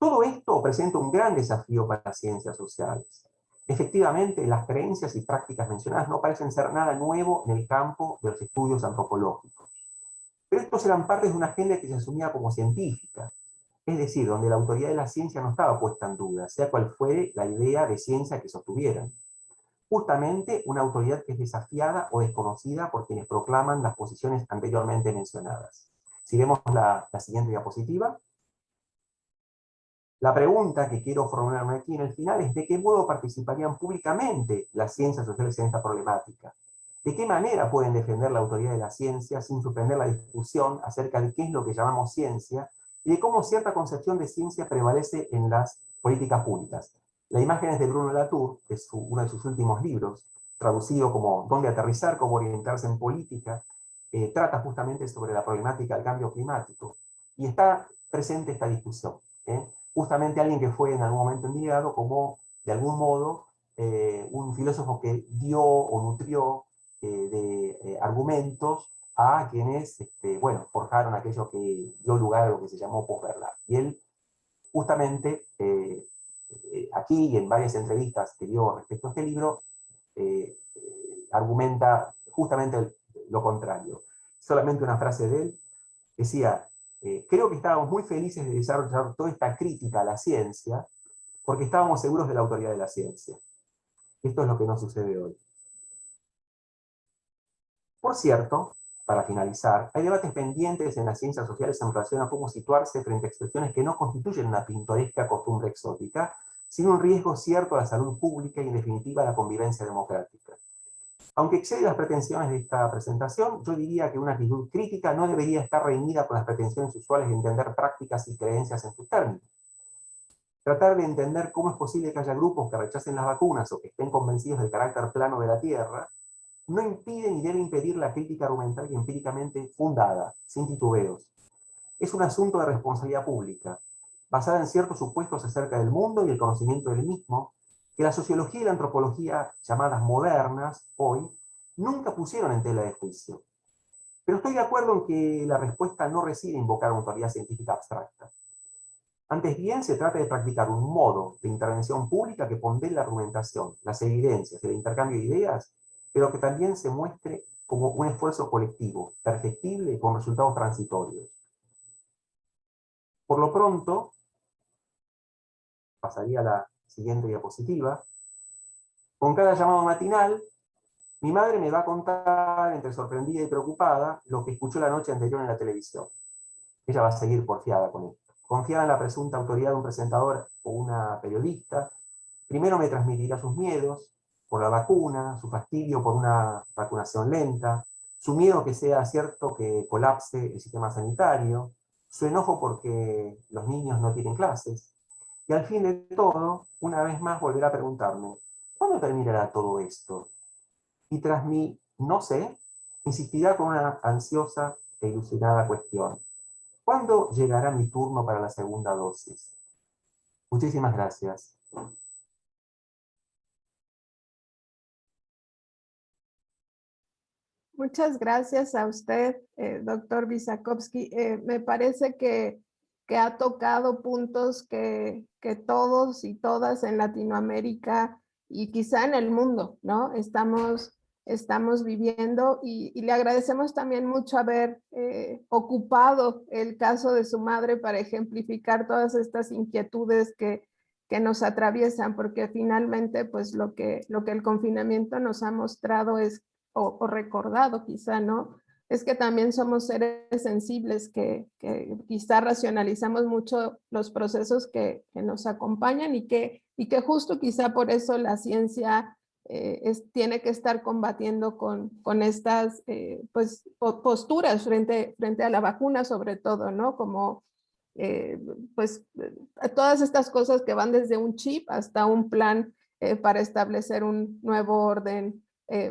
Todo esto presenta un gran desafío para las ciencias sociales. Efectivamente, las creencias y prácticas mencionadas no parecen ser nada nuevo en el campo de los estudios antropológicos. Pero estos eran parte de una agenda que se asumía como científica, es decir, donde la autoridad de la ciencia no estaba puesta en duda, sea cual fuere la idea de ciencia que sostuvieran. Justamente una autoridad que es desafiada o desconocida por quienes proclaman las posiciones anteriormente mencionadas. Si vemos la siguiente diapositiva, la pregunta que quiero formularme aquí en el final es ¿de qué modo participarían públicamente las ciencias sociales en esta problemática? ¿De qué manera pueden defender la autoridad de la ciencia sin suspender la discusión acerca de qué es lo que llamamos ciencia y de cómo cierta concepción de ciencia prevalece en las políticas públicas? La imagen es de Bruno Latour, que es uno de sus últimos libros, traducido como ¿Dónde aterrizar? Cómo orientarse en política, trata justamente sobre la problemática del cambio climático. Y está presente esta discusión. Justamente alguien que fue en algún momento indicado como, de algún modo, un filósofo que dio o nutrió de argumentos a quienes, bueno, forjaron aquello que dio lugar a lo que se llamó posverdad. Y él, justamente, aquí y en varias entrevistas que dio respecto a este libro, argumenta justamente lo contrario. Solamente una frase de él decía: creo que estábamos muy felices de desarrollar toda esta crítica a la ciencia porque estábamos seguros de la autoridad de la ciencia. Esto es lo que nos sucede hoy. Por cierto, para finalizar, hay debates pendientes en las ciencias sociales en relación a cómo situarse frente a expresiones que no constituyen una pintoresca costumbre exótica, sino un riesgo cierto a la salud pública y en definitiva a la convivencia democrática. Aunque excede las pretensiones de esta presentación, yo diría que una actitud crítica no debería estar reñida con las pretensiones usuales de entender prácticas y creencias en sus términos. Tratar de entender cómo es posible que haya grupos que rechacen las vacunas o que estén convencidos del carácter plano de la Tierra, no impide ni debe impedir la crítica argumental y empíricamente fundada, sin titubeos. Es un asunto de responsabilidad pública, basada en ciertos supuestos acerca del mundo y el conocimiento del mismo, que la sociología y la antropología, llamadas modernas hoy, nunca pusieron en tela de juicio. Pero estoy de acuerdo en que la respuesta no reside en invocar una autoridad científica abstracta. Antes bien, se trata de practicar un modo de intervención pública que pondere la argumentación, las evidencias, el intercambio de ideas, pero que también se muestre como un esfuerzo colectivo, perfectible y con resultados transitorios. Por lo pronto, pasaría a la siguiente diapositiva, con cada llamado matinal, Mi madre me va a contar, entre sorprendida y preocupada, lo que escuchó la noche anterior en la televisión. Ella va a seguir porfiada con esto. Confiada en la presunta autoridad de un presentador o una periodista, primero me transmitirá sus miedos por la vacuna, su fastidio por una vacunación lenta, su miedo que sea cierto que colapse el sistema sanitario, su enojo porque los niños no tienen clases. Y al fin de todo, una vez más volverá a preguntarme, ¿cuándo terminará todo esto? Y tras mi no sé, insistirá con una ansiosa e ilusionada cuestión. ¿Cuándo llegará mi turno para la segunda dosis? Muchísimas gracias. Muchas gracias a usted, doctor Wisakovsky. Me parece que ha tocado puntos que todos y todas en Latinoamérica y quizá en el mundo, ¿no? Estamos viviendo y le agradecemos también mucho haber ocupado el caso de su madre para ejemplificar todas estas inquietudes que nos atraviesan, porque finalmente pues lo que el confinamiento nos ha mostrado es o recordado quizá, ¿no? Es que también somos seres sensibles que quizá racionalizamos mucho los procesos que nos acompañan y que justo quizá por eso la ciencia tiene que estar combatiendo con estas pues, posturas frente a la vacuna sobre todo, ¿no? Como pues todas estas cosas que van desde un chip hasta un plan para establecer un nuevo orden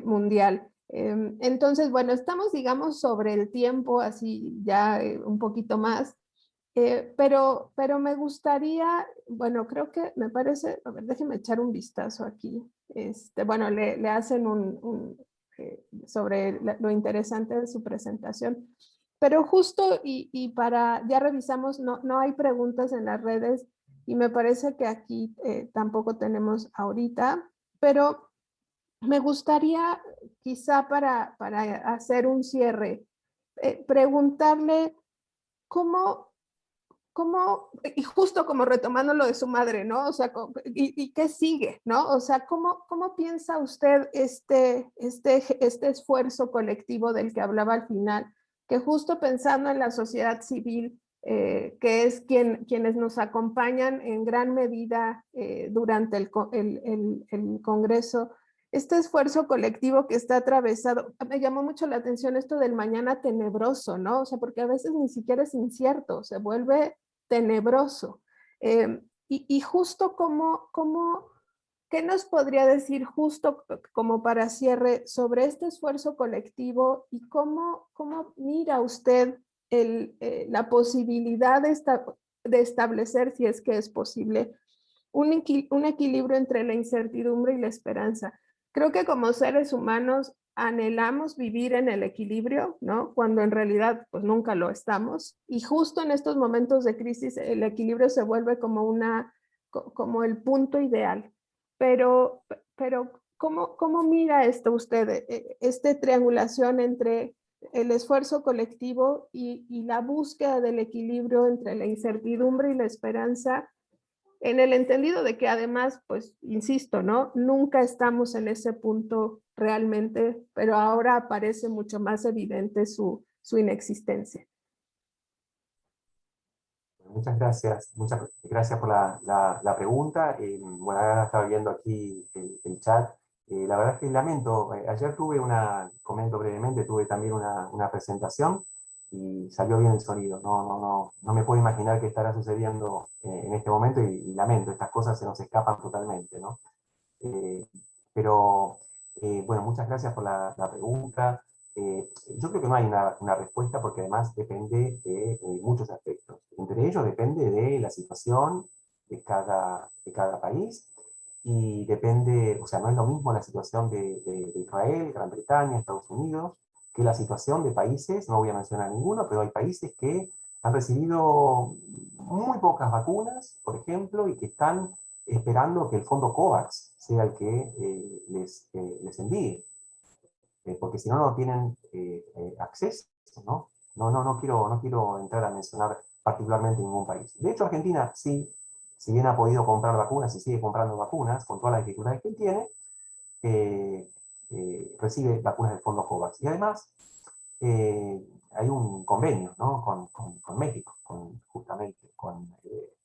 mundial. Entonces, bueno, estamos, digamos, sobre el tiempo, así ya un poquito más, pero me gustaría, bueno, creo que me parece, a ver, déjeme echar un vistazo aquí. Bueno, le hacen sobre lo interesante de su presentación. Pero justo y para, ya revisamos, no hay preguntas en las redes y me parece que aquí tampoco tenemos ahorita, pero me gustaría quizá para hacer un cierre, preguntarle cómo, y justo como retomando lo de su madre, ¿no? O sea, ¿y qué sigue, no? O sea, ¿cómo piensa usted este esfuerzo colectivo del que hablaba al final? Que justo pensando en la sociedad civil, que es quienes nos acompañan en gran medida durante el Congreso, este esfuerzo colectivo que está atravesado, me llamó mucho la atención esto del mañana tenebroso, ¿no? O sea, porque a veces ni siquiera es incierto, se vuelve tenebroso. Y justo ¿qué nos podría decir justo como para cierre sobre este esfuerzo colectivo y cómo mira usted la posibilidad de establecer, si es que es posible, un equilibrio entre la incertidumbre y la esperanza? Creo que como seres humanos anhelamos vivir en el equilibrio, ¿no? Cuando en realidad pues nunca lo estamos. Y justo en estos momentos de crisis el equilibrio se vuelve como el punto ideal. Pero, ¿cómo mira esto usted, esta triangulación entre el esfuerzo colectivo y la búsqueda del equilibrio entre la incertidumbre y la esperanza? En el entendido de que además, pues, insisto, ¿no? Nunca estamos en ese punto realmente, pero ahora parece mucho más evidente su inexistencia. Muchas gracias por la pregunta. Bueno, ahora estaba viendo aquí el chat. La verdad es que lamento, ayer comento brevemente, tuve también una presentación y salió bien el sonido. No me puedo imaginar qué estará sucediendo en este momento y lamento, estas cosas se nos escapan totalmente, ¿no? Eh, pero, bueno, muchas gracias por la pregunta. Yo creo que no hay una respuesta porque además depende de muchos aspectos. Entre ellos depende de la situación de cada país y depende, o sea, no es lo mismo la situación de Israel, Gran Bretaña, Estados Unidos, que la situación de países, no voy a mencionar ninguno, pero hay países que han recibido muy pocas vacunas, por ejemplo, y que están esperando que el fondo COVAX sea el que les envíe, porque si no, no tienen acceso, ¿no? No quiero entrar a mencionar particularmente ningún país. De hecho, Argentina sí, si bien ha podido comprar vacunas y sigue comprando vacunas, con todas las dificultades que tiene, recibe vacunas del Fondo COVAX. Y además hay un convenio, ¿no?, con México, justamente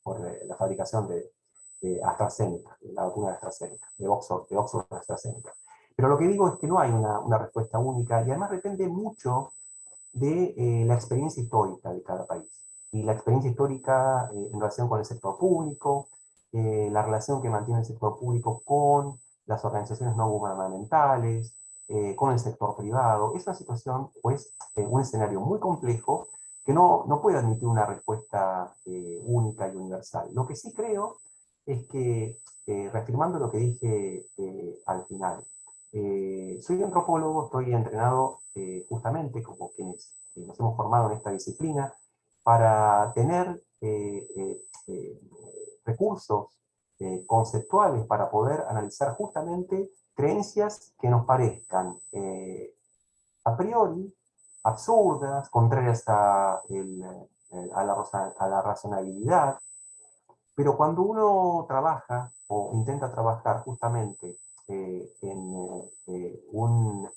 por la fabricación de AstraZeneca, la vacuna de AstraZeneca, de Oxford AstraZeneca. Pero lo que digo es que no hay una respuesta única, y además depende mucho de la experiencia histórica de cada país. Y la experiencia histórica en relación con el sector público, la relación que mantiene el sector público con las organizaciones no gubernamentales, con el sector privado. Es una situación, pues, un escenario muy complejo que no puede admitir una respuesta única y universal. Lo que sí creo es que, reafirmando lo que dije al final, soy antropólogo, estoy entrenado justamente como quienes nos hemos formado en esta disciplina para tener recursos conceptuales para poder analizar justamente creencias que nos parezcan a priori absurdas, contrarias a la racionalidad, pero cuando uno trabaja o intenta trabajar justamente en un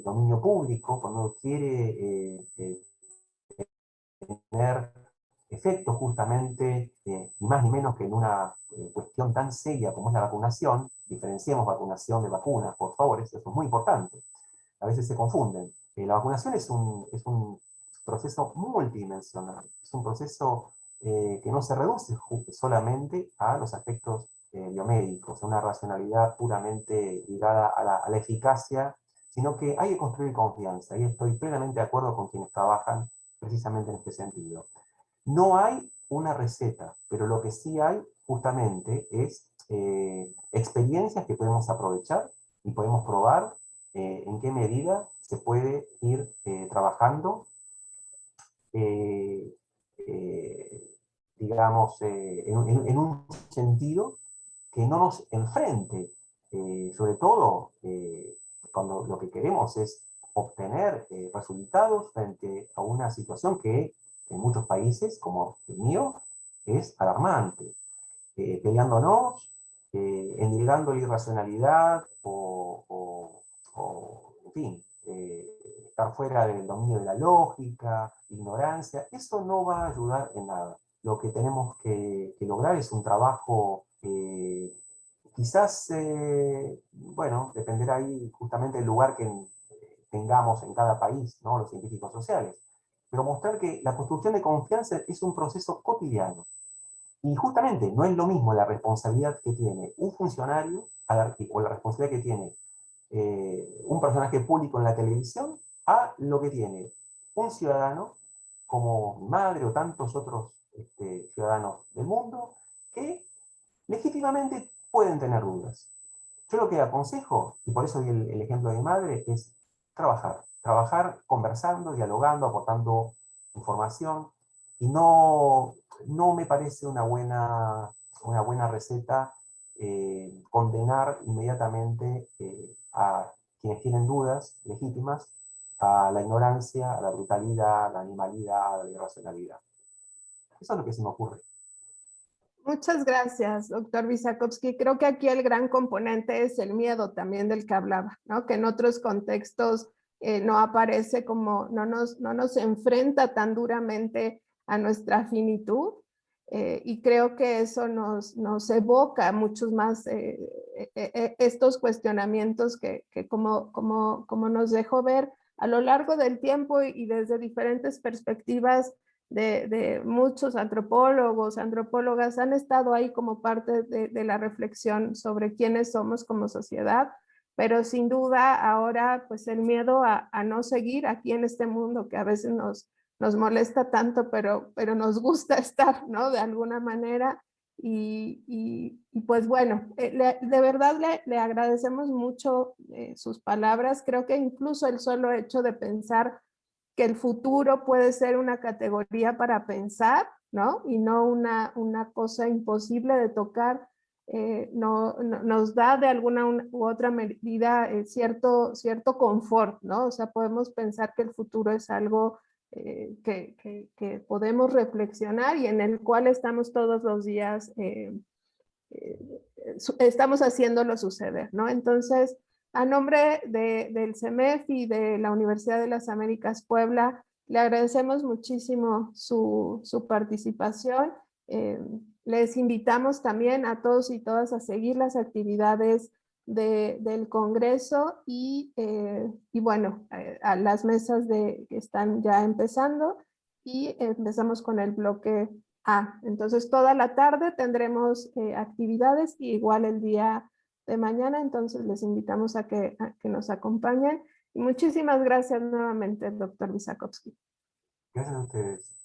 dominio público, cuando uno quiere tener efectos justamente, ni más ni menos que en una cuestión tan seria como es la vacunación, diferenciemos vacunación de vacunas, por favor, eso es muy importante. A veces se confunden. La vacunación es un proceso multidimensional, es un proceso que no se reduce solamente a los aspectos biomédicos, a una racionalidad puramente ligada a la eficacia, sino que hay que construir confianza, y estoy plenamente de acuerdo con quienes trabajan precisamente en este sentido. No hay una receta, pero lo que sí hay justamente es experiencias que podemos aprovechar y podemos probar en qué medida se puede ir trabajando, digamos, en un sentido que no nos enfrente, sobre todo cuando lo que queremos es obtener resultados frente a una situación que en muchos países, como el mío, es alarmante. Peleándonos, endilgando la irracionalidad en fin, estar fuera del dominio de la lógica, ignorancia, eso no va a ayudar en nada. Lo que tenemos que lograr es un trabajo, quizás, bueno, dependerá ahí justamente del lugar que tengamos en cada país, ¿no?, los científicos sociales, pero mostrar que la construcción de confianza es un proceso cotidiano. Y justamente no es lo mismo la responsabilidad que tiene un funcionario o la responsabilidad que tiene un personaje público en la televisión a lo que tiene un ciudadano como mi madre o tantos otros ciudadanos del mundo que legítimamente pueden tener dudas. Yo lo que aconsejo, y por eso di el ejemplo de mi madre, es trabajar conversando, dialogando, aportando información, y no me parece una buena receta condenar inmediatamente a quienes tienen dudas legítimas a la ignorancia, a la brutalidad, a la animalidad, a la irracionalidad. Eso es lo que se me ocurre. Muchas gracias, doctor Wisakovsky. Creo que aquí el gran componente es el miedo también del que hablaba, ¿no?, que en otros contextos no aparece como, no nos enfrenta tan duramente a nuestra finitud, y creo que eso nos evoca muchos más estos cuestionamientos que como nos dejó ver a lo largo del tiempo y desde diferentes perspectivas de muchos antropólogos, antropólogas, han estado ahí como parte de la reflexión sobre quiénes somos como sociedad, pero sin duda ahora pues el miedo a no seguir aquí en este mundo que a veces nos molesta tanto, pero nos gusta estar, ¿no?, de alguna manera. Y pues bueno, de verdad le agradecemos mucho sus palabras. Creo que incluso el solo hecho de pensar que el futuro puede ser una categoría para pensar, ¿no?, y no una cosa imposible de tocar, nos da de alguna u otra medida cierto confort, ¿no? O sea, podemos pensar que el futuro es algo que podemos reflexionar y en el cual estamos todos los días, estamos haciéndolo suceder, ¿no? Entonces, A nombre del CEMEF y de la Universidad de las Américas Puebla, le agradecemos muchísimo su participación. Les invitamos también a todos y todas a seguir las actividades del Congreso y bueno, a las mesas que están ya empezando, y empezamos con el bloque A. Entonces toda la tarde tendremos actividades, y igual el día de mañana, entonces les invitamos a que nos acompañen. Y muchísimas gracias nuevamente, doctor Wisakovsky. Gracias a ustedes.